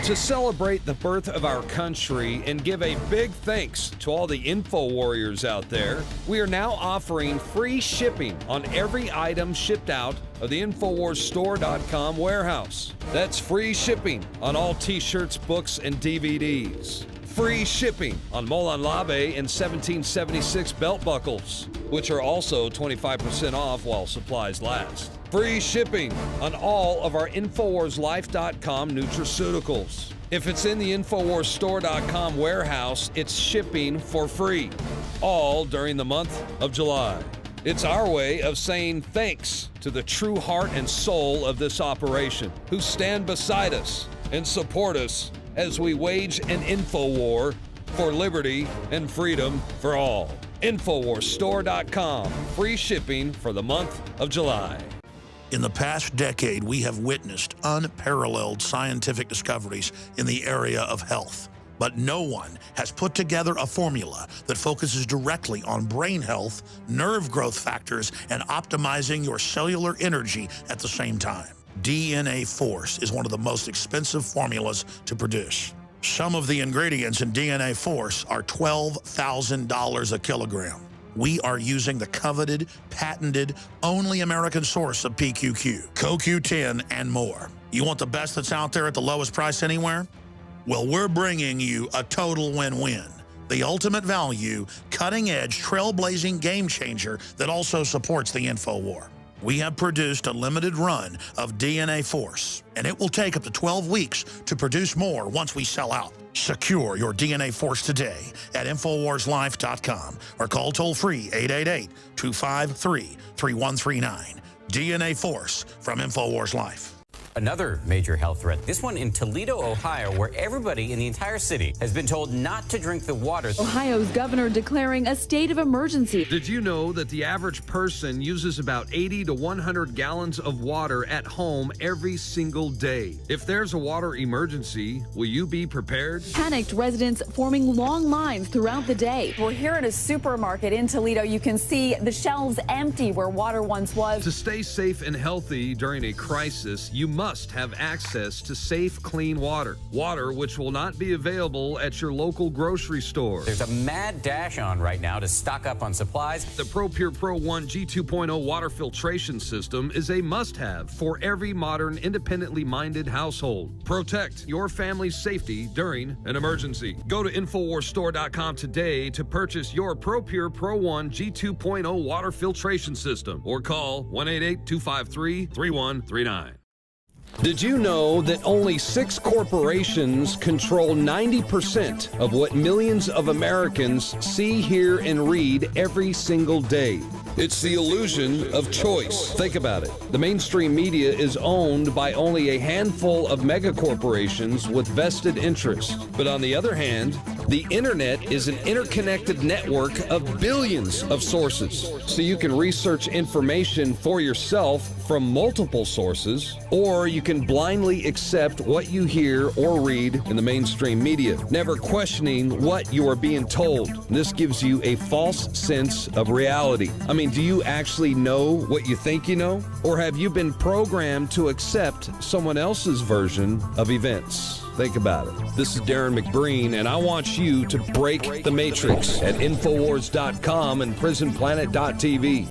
To celebrate the birth of our country and give a big thanks to all the info warriors out there, we are now offering free shipping on every item shipped out of the InfowarsStore.com warehouse. That's free shipping on all t-shirts, books, and DVDs. Free shipping on Moulin Labe and 1776 belt buckles, which are also 25% off while supplies last. Free shipping on all of our InfowarsLife.com nutraceuticals. If it's in the InfowarsStore.com warehouse, it's shipping for free, all during the month of July. It's our way of saying thanks to the true heart and soul of this operation, who stand beside us and support us as we wage an info war for liberty and freedom for all. InfowarsStore.com, free shipping for the month of July. In the past decade, we have witnessed unparalleled scientific discoveries in the area of health. But no one has put together a formula that focuses directly on brain health, nerve growth factors, and optimizing your cellular energy at the same time. DNA Force is one of the most expensive formulas to produce. Some of the ingredients in DNA Force are $12,000 a kilogram. We are using the coveted, patented, only American source of PQQ, CoQ10, and more. You want the best that's out there at the lowest price anywhere? Well, we're bringing you a total win-win. The ultimate value, cutting-edge, trailblazing game changer that also supports the InfoWar. We have produced a limited run of DNA Force, and it will take up to 12 weeks to produce more once we sell out. Secure your DNA Force today at InfoWarsLife.com or call toll-free 888-253-3139. DNA Force from InfoWars Life. Another major health threat, this one in Toledo, Ohio, where everybody in the entire city has been told not to drink the water. Ohio's governor declaring a state of emergency. Did you know that the average person uses about 80 to 100 gallons of water at home every single day? If there's a water emergency, will you be prepared? Panicked residents forming long lines throughout the day. We're here at a supermarket in Toledo. You can see the shelves empty where water once was. To stay safe and healthy during a crisis, you must have access to safe, clean water. Water which will not be available at your local grocery store. There's a mad dash on right now to stock up on supplies. The ProPure Pro 1 G2.0 water filtration system is a must-have for every modern, independently minded household. Protect your family's safety during an emergency. Go to InfoWarsStore.com today to purchase your ProPure Pro 1 G2.0 water filtration system or call 1-888-253-3139. Did you know that only 6 corporations control 90% of what millions of Americans see, hear, and read every single day? It's the illusion of choice. Think about it. The mainstream media is owned by only a handful of megacorporations with vested interests. But on the other hand, the internet is an interconnected network of billions of sources. So you can research information for yourself from multiple sources, or you can blindly accept what you hear or read in the mainstream media, never questioning what you are being told. This gives you a false sense of reality. I mean, do you actually know what you think you know? Or have you been programmed to accept someone else's version of events? Think about it. This is Darren McBreen, and I want you to break the matrix at Infowars.com and PrisonPlanet.tv.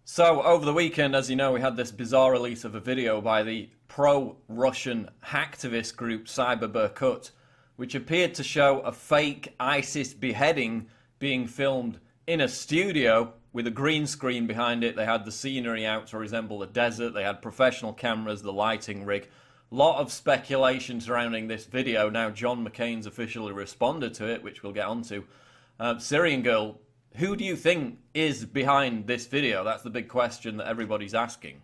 So, over the weekend, as you know, we had this bizarre release of a video by the pro-Russian hacktivist group Cyber Berkut, which appeared to show a fake ISIS beheading being filmed in a studio with a green screen behind it. They had the scenery out to resemble a desert. They had professional cameras, the lighting rig. Lot of speculation surrounding this video. Now John McCain's officially responded to it, which we'll get onto. Syrian Girl, who do you think is behind this video? That's the big question that everybody's asking.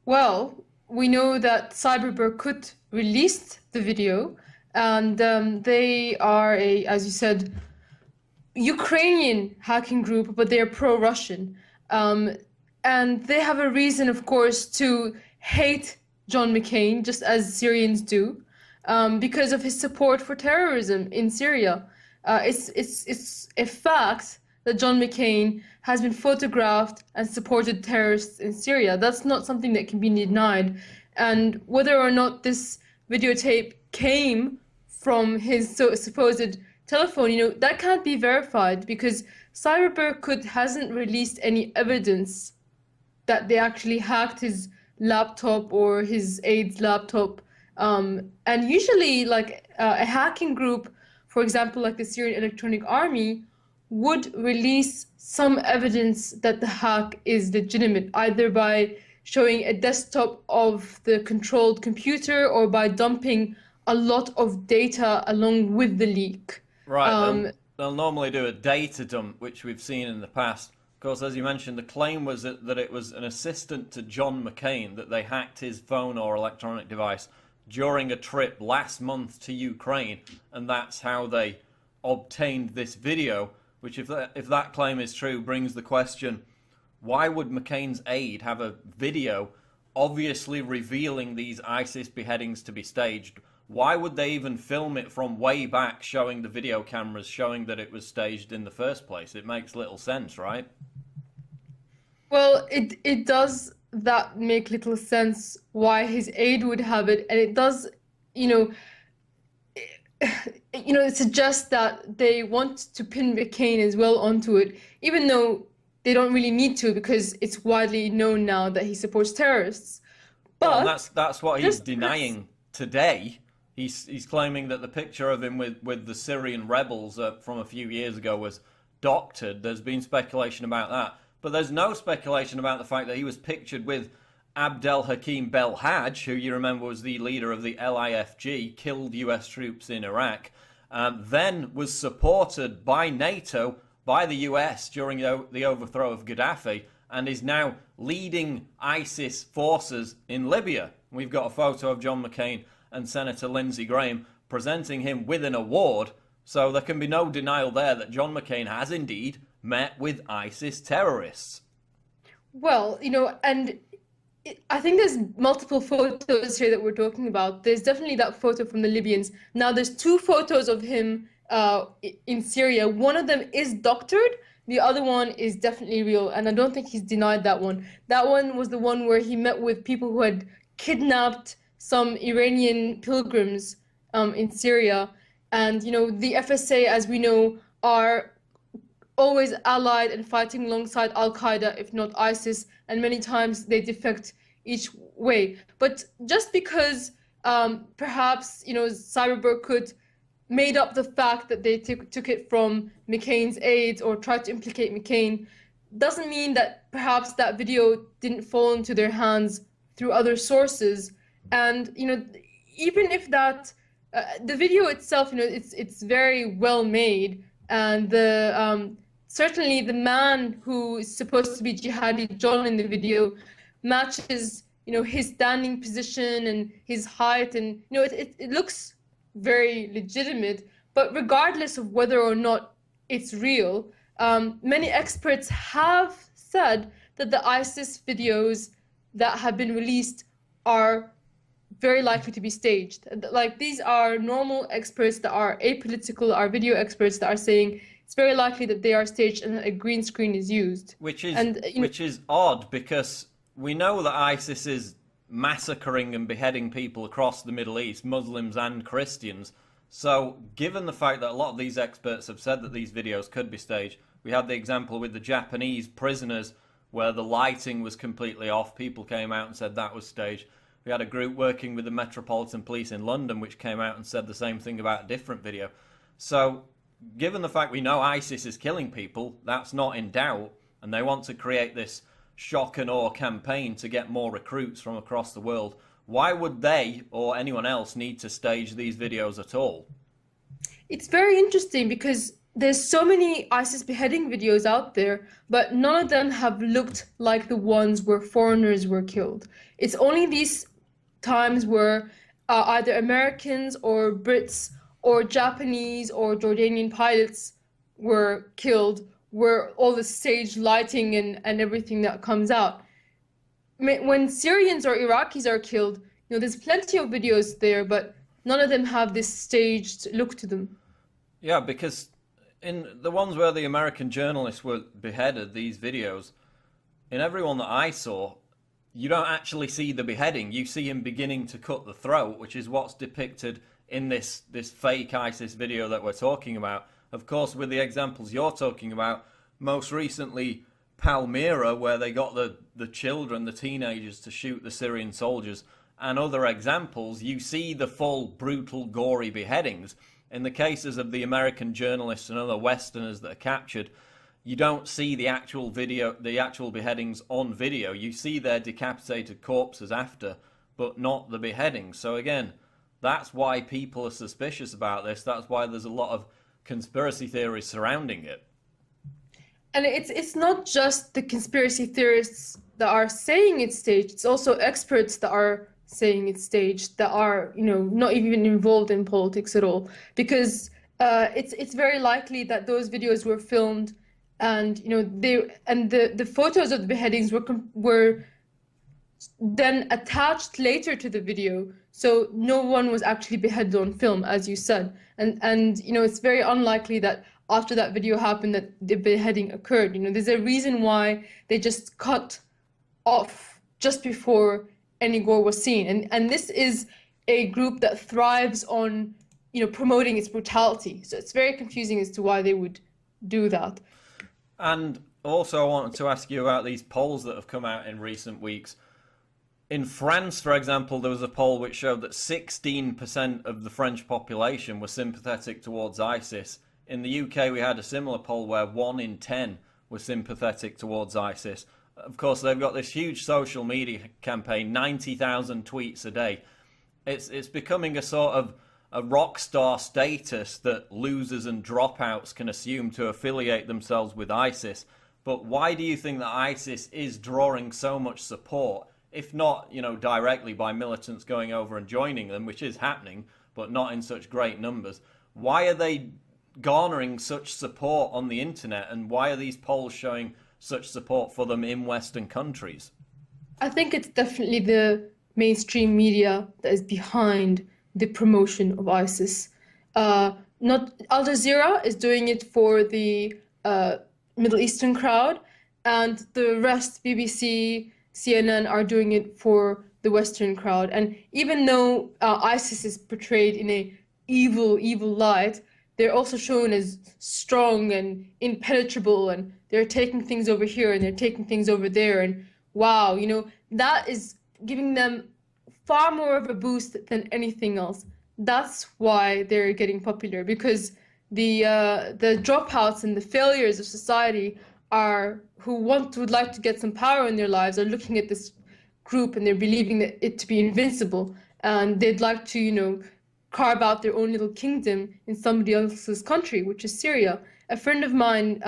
Well, we know that Cyber Berkut released the video, and they are a, as you said, Ukrainian hacking group, but they're pro-Russian. And they have a reason, of course, to hate John McCain, just as Syrians do, because of his support for terrorism in Syria. It's a fact that John McCain has been photographed and supported terrorists in Syria. That's not something that can be denied. And whether or not this videotape came from his supposed telephone, that can't be verified because Cyber Berkut hasn't released any evidence that they actually hacked his laptop or his aide's laptop. And usually, like a hacking group, for example, like the Syrian Electronic Army, would release some evidence that the hack is legitimate, either by showing a desktop of the controlled computer or by dumping a lot of data along with the leak. Right, they'll normally do a data dump, which we've seen in the past. Of course, as you mentioned, the claim was that it was an assistant to John McCain, that they hacked his phone or electronic device during a trip last month to Ukraine, and that's how they obtained this video, which if that claim is true brings the question, why would McCain's aide have a video obviously revealing these ISIS beheadings to be staged? Why would they even film it from way back, showing the video cameras, showing that it was staged in the first place? It makes little sense, right? Well, it does that make little sense why his aide would have it, and it does, it suggests that they want to pin McCain as well onto it, even though they don't really need to, because it's widely known now that he supports terrorists. But well, that's what he's denying today. He's claiming that the picture of him with the Syrian rebels from a few years ago was doctored. There's been speculation about that. But there's no speculation about the fact that he was pictured with Abdel Hakim Belhaj, who you remember was the leader of the LIFG, killed US troops in Iraq, then was supported by NATO, by the US during the overthrow of Gaddafi, and is now leading ISIS forces in Libya. We've got a photo of John McCain and Senator Lindsey Graham presenting him with an award, so there can be no denial there that John McCain has indeed met with ISIS terrorists. Well, and I think there's multiple photos here that we're talking about. There's definitely that photo from the Libyans. Now, there's two photos of him in Syria. One of them is doctored. The other one is definitely real, and I don't think he's denied that one. That one was the one where he met with people who had kidnapped some Iranian pilgrims in Syria. And, the FSA, as we know, are always allied and fighting alongside Al-Qaeda, if not ISIS, and many times they defect each way. But just because perhaps, Cyberberkut made up the fact that they took it from McCain's aides or tried to implicate McCain, doesn't mean that perhaps that video didn't fall into their hands through other sources. And, even if that, the video itself, it's very well made, and certainly the man who is supposed to be Jihadi John in the video matches, his standing position and his height, and, it looks very legitimate. But regardless of whether or not it's real, many experts have said that the ISIS videos that have been released are very likely to be staged. Like, these are normal experts that are apolitical, are video experts that are saying it's very likely that they are staged and a green screen is used. Which is odd, because we know that ISIS is massacring and beheading people across the Middle East, Muslims and Christians. So given the fact that a lot of these experts have said that these videos could be staged, we had the example with the Japanese prisoners where the lighting was completely off. People came out and said that was staged. We had a group working with the Metropolitan Police in London which came out and said the same thing about a different video. So given the fact we know ISIS is killing people, that's not in doubt, and they want to create this shock and awe campaign to get more recruits from across the world, why would they or anyone else need to stage these videos at all? It's very interesting because there's so many ISIS beheading videos out there, but none of them have looked like the ones where foreigners were killed. It's only these times where either Americans or Brits or Japanese or Jordanian pilots were killed, where all the staged lighting and everything that comes out. When Syrians or Iraqis are killed, there's plenty of videos there, but none of them have this staged look to them. Yeah, because in the ones where the American journalists were beheaded, these videos, in every one that I saw, you don't actually see the beheading. You see him beginning to cut the throat, which is what's depicted in this fake ISIS video that we're talking about. Of course, with the examples you're talking about, most recently Palmyra, where they got the children, the teenagers, to shoot the Syrian soldiers, and other examples, you see the full, brutal, gory beheadings. In the cases of the American journalists and other Westerners that are captured, you don't see the actual video, the actual beheadings on video. You see their decapitated corpses after, but not the beheadings. So again, that's why people are suspicious about this. That's why there's a lot of conspiracy theories surrounding it. And it's not just the conspiracy theorists that are saying it's staged. It's also experts that are saying it's staged, that are, not even involved in politics at all. Because it's very likely that those videos were filmed, and the photos of the beheadings were then attached later to the video, so no one was actually beheaded on film, as you said. And it's very unlikely that after that video happened that the beheading occurred. There's a reason why they just cut off just before any gore was seen. And this is a group that thrives on promoting its brutality. So it's very confusing as to why they would do that. And also I wanted to ask you about these polls that have come out in recent weeks. In France, for example, there was a poll which showed that 16% of the French population were sympathetic towards ISIS. In the UK, we had a similar poll where 1 in 10 were sympathetic towards ISIS. Of course, they've got this huge social media campaign, 90,000 tweets a day. It's becoming a sort of a rock star status that losers and dropouts can assume to affiliate themselves with ISIS. But why do you think that ISIS is drawing so much support, if not, directly by militants going over and joining them, which is happening, but not in such great numbers? Why are they garnering such support on the internet, and why are these polls showing such support for them in Western countries? I think it's definitely the mainstream media that is behind the promotion of ISIS. Not Al Jazeera is doing it for the Middle Eastern crowd, and the rest, BBC, CNN, are doing it for the Western crowd. And even though ISIS is portrayed in a evil light, they're also shown as strong and impenetrable, and they're taking things over here and they're taking things over there. And wow, that is giving them far more of a boost than anything else. That's why they're getting popular, because the dropouts and the failures of society who would like to get some power in their lives are looking at this group and they're believing that it to be invincible, and they'd like to carve out their own little kingdom in somebody else's country, which is Syria. A friend of mine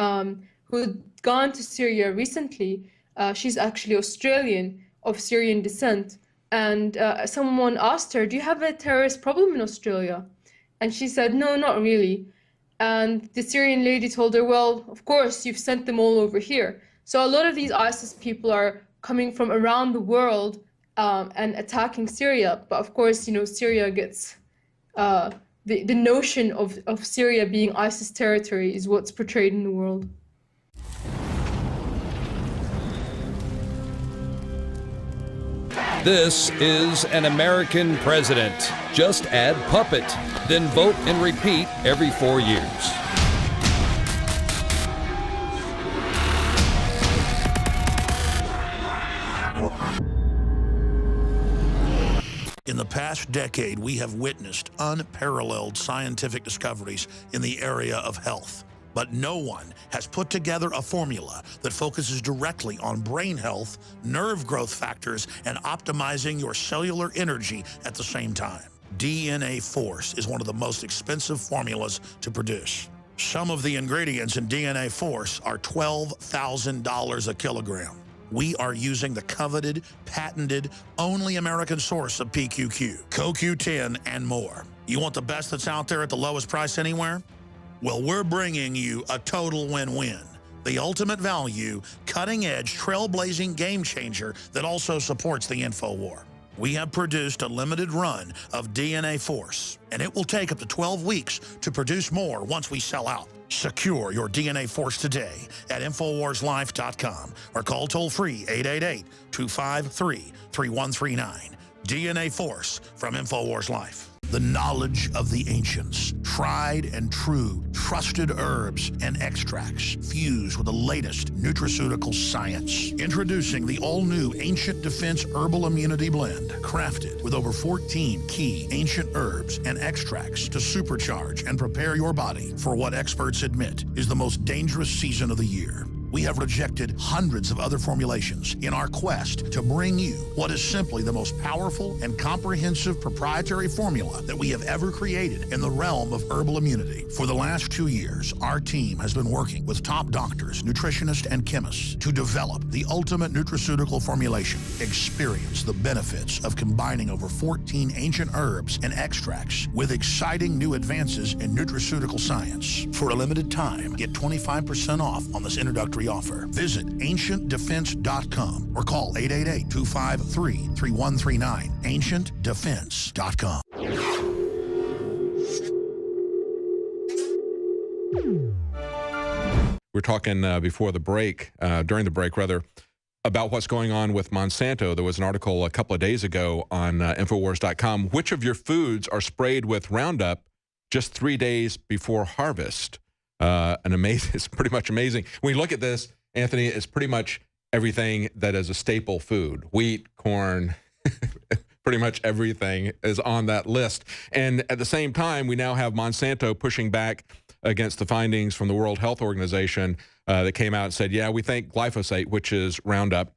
who had gone to Syria recently, she's actually Australian, of Syrian descent, and someone asked her, do you have a terrorist problem in Australia? And she said, no, not really. And the Syrian lady told her, well, of course, you've sent them all over here. So a lot of these ISIS people are coming from around the world and attacking Syria. But of course, Syria gets, the notion of Syria being ISIS territory is what's portrayed in the world. This is an American president. Just add puppet, then vote and repeat every 4 years. In the past decade, we have witnessed unparalleled scientific discoveries in the area of health. But no one has put together a formula that focuses directly on brain health, nerve growth factors, and optimizing your cellular energy at the same time. DNA Force is one of the most expensive formulas to produce. Some of the ingredients in DNA Force are $12,000 a kilogram. We are using the coveted, patented, only American source of PQQ, CoQ10, and more. You want the best that's out there at the lowest price anywhere? Well, we're bringing you a total win-win. The ultimate value, cutting-edge, trailblazing game changer that also supports the InfoWar. We have produced a limited run of DNA Force, and it will take up to 12 weeks to produce more once we sell out. Secure your DNA Force today at InfoWarsLife.com or call toll-free 888-253-3139. DNA Force from InfoWars Life. The knowledge of the ancients, tried and true, trusted herbs and extracts fused with the latest nutraceutical science. Introducing the all-new Ancient Defense Herbal Immunity Blend, crafted with over 14 key ancient herbs and extracts to supercharge and prepare your body for what experts admit is the most dangerous season of the year. We have rejected hundreds of other formulations in our quest to bring you what is simply the most powerful and comprehensive proprietary formula that we have ever created in the realm of herbal immunity. For the last 2 years, our team has been working with top doctors, nutritionists, and chemists to develop the ultimate nutraceutical formulation. Experience the benefits of combining over 14 ancient herbs and extracts with exciting new advances in nutraceutical science. For a limited time, get 25% off on this introductory offer. Visit ancientdefense.com or call 888-253-3139. ancientdefense.com. We're talking before the break, during the break rather, about what's going on with Monsanto. There was an article a couple of days ago on Infowars.com. Which of your foods are sprayed with Roundup just 3 days before harvest. It's pretty much amazing. When you look at this, Anthony, it's pretty much everything that is a staple food. Wheat, corn, pretty much everything is on that list. And at the same time, we now have Monsanto pushing back against the findings from the World Health Organization that came out and said, yeah, we think glyphosate, which is Roundup,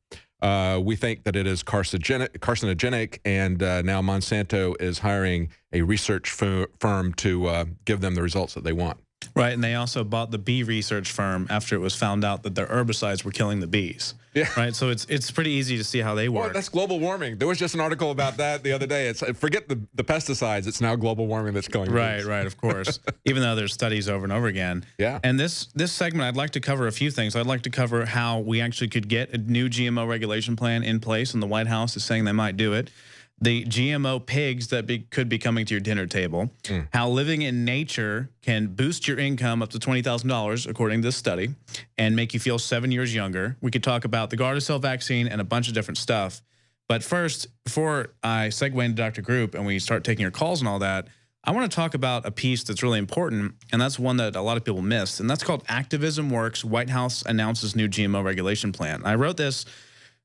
we think that it is carcinogenic, and now Monsanto is hiring a research firm to give them the results that they want. Right, and they also bought the bee research firm after it was found out that their herbicides were killing the bees. Yeah. Right, so it's pretty easy to see how they work. Well, that's global warming. There was just an article about that the other day. It's forget the pesticides. It's now global warming that's killing right, bees. Right, of course. Even though there's studies over and over again. Yeah. And this segment, I'd like to cover a few things. I'd like to cover how we actually could get a new GMO regulation plan in place, and the White House is saying they might do it. The GMO pigs that could be coming to your dinner table, how living in nature can boost your income up to $20,000, according to this study, and make you feel 7 years younger. We could talk about the Gardasil vaccine and a bunch of different stuff. But first, before I segue into Dr. Group and we start taking your calls and all that, I want to talk about a piece that's really important, and that's one that a lot of people missed, and that's called Activism Works. White House announces new GMO regulation plan. I wrote this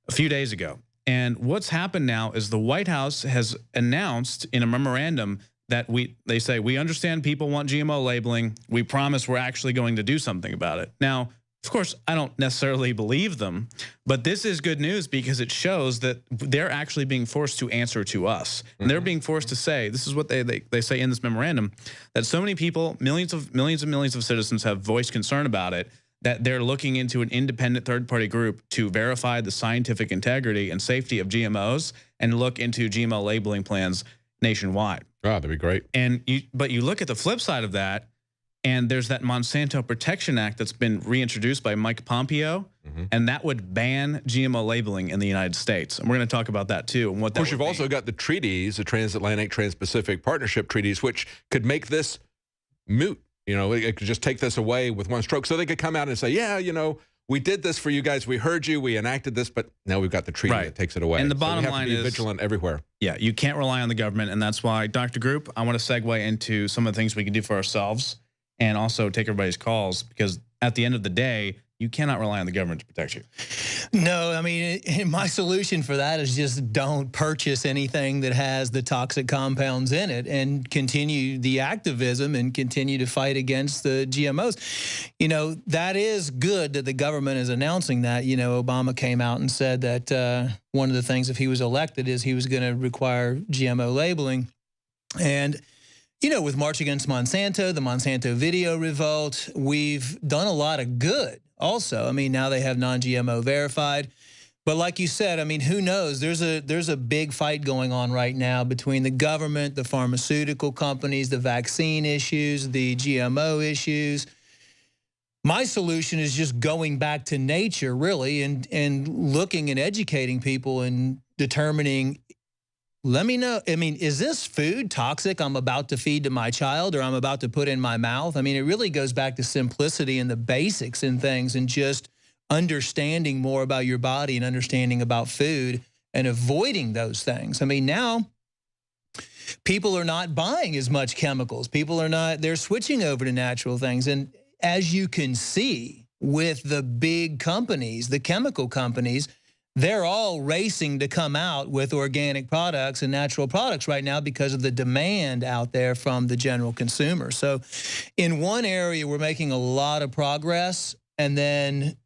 a few days ago. And what's happened now is the White House has announced in a memorandum that they say, we understand people want GMO labeling. We promise we're actually going to do something about it. Now, of course, I don't necessarily believe them, but this is good news because it shows that they're actually being forced to answer to us. And they're being forced to say, this is what they say in this memorandum, that so many people, millions and millions of citizens have voiced concern about it, that they're looking into an independent third-party group to verify the scientific integrity and safety of GMOs and look into GMO labeling plans nationwide. Oh, that'd be great. But you look at the flip side of that, and there's that Monsanto Protection Act that's been reintroduced by Mike Pompeo, and that would ban GMO labeling in the United States. And we're going to talk about that too. And what of course, you've also got the treaties, the Transatlantic, Trans-Pacific Partnership treaties, which could make this moot. You know, it could just take this away with one stroke. So they could come out and say, yeah, you know, we did this for you guys. We heard you. We enacted this. But now we've got the treaty that takes it away. And the bottom line is we have to be vigilant everywhere. Yeah, you can't rely on the government. And that's why, Dr. Group, I want to segue into some of the things we can do for ourselves and also take everybody's calls, because at the end of the day, you cannot rely on the government to protect you. No, I mean, my solution for that is just don't purchase anything that has the toxic compounds in it and continue the activism and continue to fight against the GMOs. You know, that is good that the government is announcing that. You know, Obama came out and said that one of the things, if he was elected, is he was going to require GMO labeling. And you know, with March Against Monsanto, the Monsanto video revolt, we've done a lot of good also. I mean, now they have non-GMO verified. But like you said, I mean, who knows? There's a big fight going on right now between the government, the pharmaceutical companies, the vaccine issues, the GMO issues. My solution is just going back to nature, really, and looking and educating people and determining, let me know, I mean, is this food toxic I'm about to feed to my child or I'm about to put in my mouth? I mean, it really goes back to simplicity and the basics in things and just understanding more about your body and understanding about food and avoiding those things. I mean, now people are not buying as much chemicals. People are not, they're switching over to natural things. And as you can see with the big companies, the chemical companies, they're all racing to come out with organic products and natural products right now because of the demand out there from the general consumer. So in one area, we're making a lot of progress, and then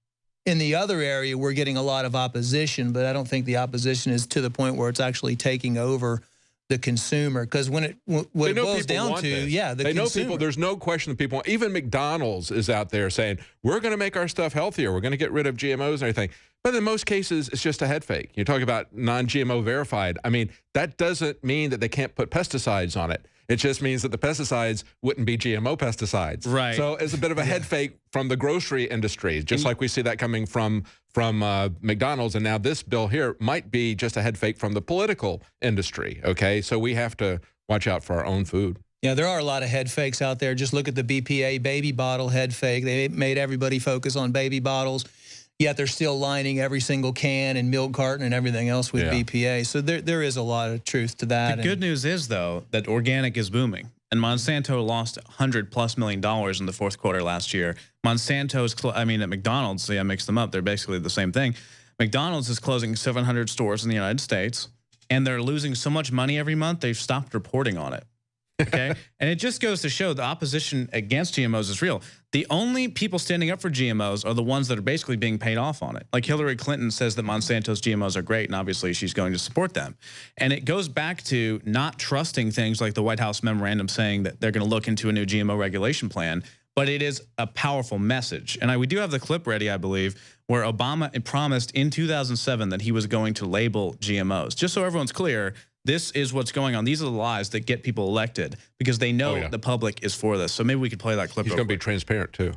in the other area, we're getting a lot of opposition, but I don't think the opposition is to the point where it's actually taking over the consumer, because when it boils down to, yeah, the consumer. Know people, there's no question that people want, even McDonald's is out there saying, we're going to make our stuff healthier. We're going to get rid of GMOs and everything. But in most cases, it's just a head fake. You talk about non-GMO verified. I mean, that doesn't mean that they can't put pesticides on it. It just means that the pesticides wouldn't be GMO pesticides. Right. So it's a bit of a head fake from the grocery industry, just like we see that coming from McDonald's. And now this bill here might be just a head fake from the political industry. Okay, so we have to watch out for our own food. Yeah, there are a lot of head fakes out there. Just look at the BPA baby bottle head fake. They made everybody focus on baby bottles, yet they're still lining every single can and milk carton and everything else with BPA. So there is a lot of truth to that. The good news is, though, that organic is booming. And Monsanto lost $100+ million in the fourth quarter last year. Monsanto's, at McDonald's, yeah, mix them up. They're basically the same thing. McDonald's is closing 700 stores in the United States, and they're losing so much money every month, they've stopped reporting on it. Okay? And it just goes to show the opposition against GMOs is real. The only people standing up for GMOs are the ones that are basically being paid off on it. Like Hillary Clinton says that Monsanto's GMOs are great, and obviously she's going to support them. And it goes back to not trusting things like the White House memorandum saying that they're going to look into a new GMO regulation plan. But it is a powerful message. And we do have the clip ready, I believe, where Obama promised in 2007 that he was going to label GMOs. Just so everyone's clear, this is what's going on. These are the lies that get people elected because they know the public is for this. So maybe we could play that clip. He's going to be transparent, too.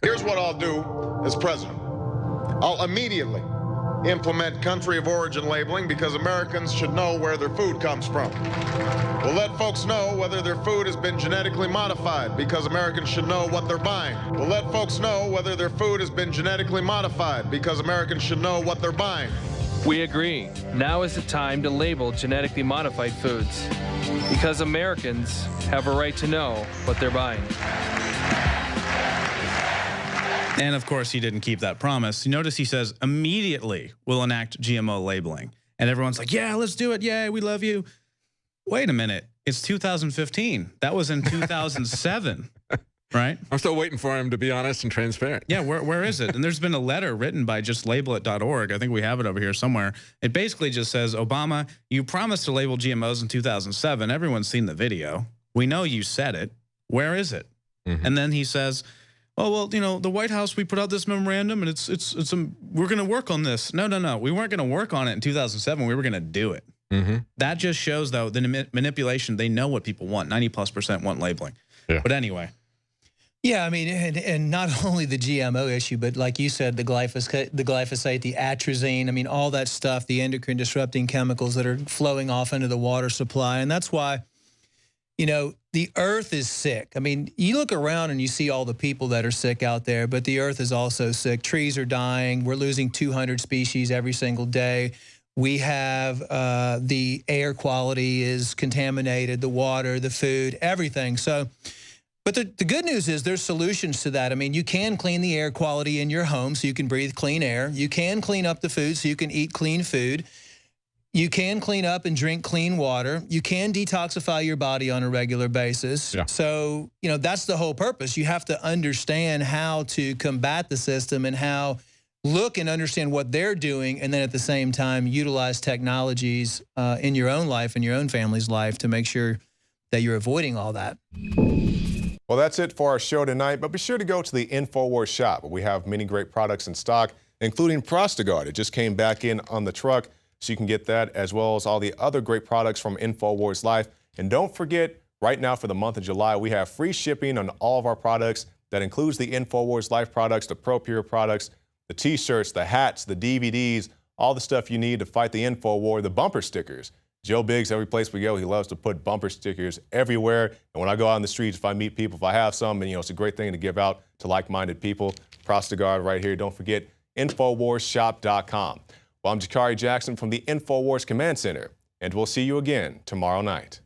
Here's what I'll do as president. I'll immediately implement country of origin labeling because Americans should know where their food comes from. We'll let folks know whether their food has been genetically modified because Americans should know what they're buying. We'll let folks know whether their food has been genetically modified because Americans should know what they're buying. We agree. Now is the time to label genetically modified foods because Americans have a right to know what they're buying. And of course, he didn't keep that promise. You notice he says immediately we'll enact GMO labeling. And everyone's like, yeah, let's do it. Yay, we love you. Wait a minute. It's 2015. That was in 2007. Right? I'm still waiting for him to be honest and transparent. Yeah, where is it? And there's been a letter written by justlabelIt.org. I think we have it over here somewhere. It basically just says, Obama, you promised to label GMOs in 2007. Everyone's seen the video. We know you said it. Where is it? And then he says, oh, well, you know, the White House, we put out this memorandum and we're going to work on this. No. We weren't going to work on it in 2007. We were going to do it. That just shows, though, the manipulation. They know what people want. 90+% want labeling. Yeah. But anyway. Yeah, I mean, and not only the GMO issue, but like you said, the glyphosate, the atrazine, I mean, all that stuff, the endocrine disrupting chemicals that are flowing off into the water supply. And that's why, you know, the earth is sick. I mean, you look around and you see all the people that are sick out there, but the earth is also sick. Trees are dying. We're losing 200 species every single day. We have the air quality is contaminated, the water, the food, everything. So, but the good news is there's solutions to that. I mean, you can clean the air quality in your home so you can breathe clean air. You can clean up the food so you can eat clean food. You can clean up and drink clean water. You can detoxify your body on a regular basis. Yeah. So, you know, that's the whole purpose. You have to understand how to combat the system and how look and understand what they're doing, and then at the same time utilize technologies in your own life and your own family's life to make sure that you're avoiding all that. Well, that's it for our show tonight, but be sure to go to the Infowars shop, where we have many great products in stock, including Prostagard. It just came back in on the truck, so you can get that as well as all the other great products from Infowars Life. And don't forget, right now for the month of July, we have free shipping on all of our products. That includes the Infowars Life products, the ProPure products, the t-shirts, the hats, the DVDs, all the stuff you need to fight the Infowar, the bumper stickers. Joe Biggs, every place we go, he loves to put bumper stickers everywhere. And when I go out in the streets, if I meet people, if I have some, and you know, it's a great thing to give out to like-minded people. Prostagard right here. Don't forget, InfoWarsShop.com. Well, I'm Jakari Jackson from the Infowars Command Center, and we'll see you again tomorrow night.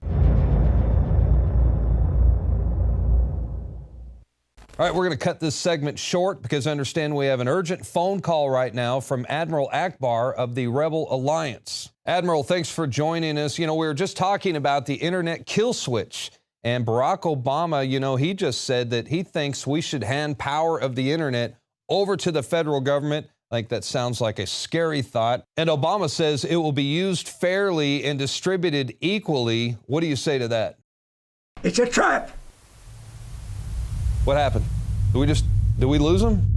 All right, we're going to cut this segment short because I understand we have an urgent phone call right now from Admiral Akbar of the Rebel Alliance. Admiral, thanks for joining us. You know, we were just talking about the internet kill switch, and Barack Obama, you know, he just said that he thinks we should hand power of the internet over to the federal government. Like, that sounds like a scary thought. And Obama says it will be used fairly and distributed equally. What do you say to that? It's a trap. What happened? Did we lose him?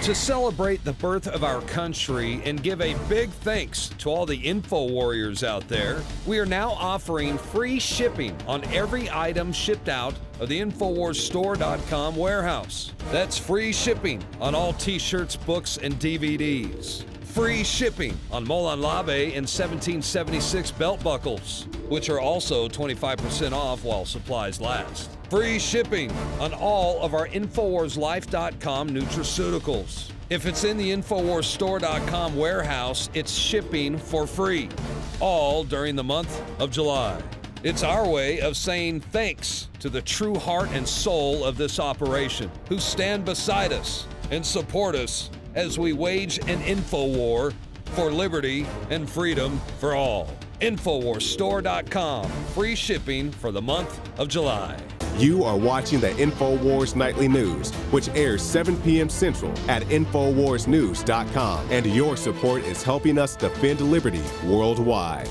To celebrate the birth of our country and give a big thanks to all the info warriors out there, we are now offering free shipping on every item shipped out of the InfoWarsStore.com warehouse. That's free shipping on all t-shirts, books, and DVDs. free shipping on Molon Labe and 1776 belt buckles, which are also 25% off while supplies last. Free shipping on all of our InfowarsLife.com nutraceuticals. If it's in the InfowarsStore.com warehouse, it's shipping for free, all during the month of July. It's our way of saying thanks to the true heart and soul of this operation, who stand beside us and support us as we wage an info war for liberty and freedom for all. InfowarsStore.com, free shipping for the month of July. You are watching the Infowars Nightly News, which airs 7 p.m. Central at InfowarsNews.com. And your support is helping us defend liberty worldwide.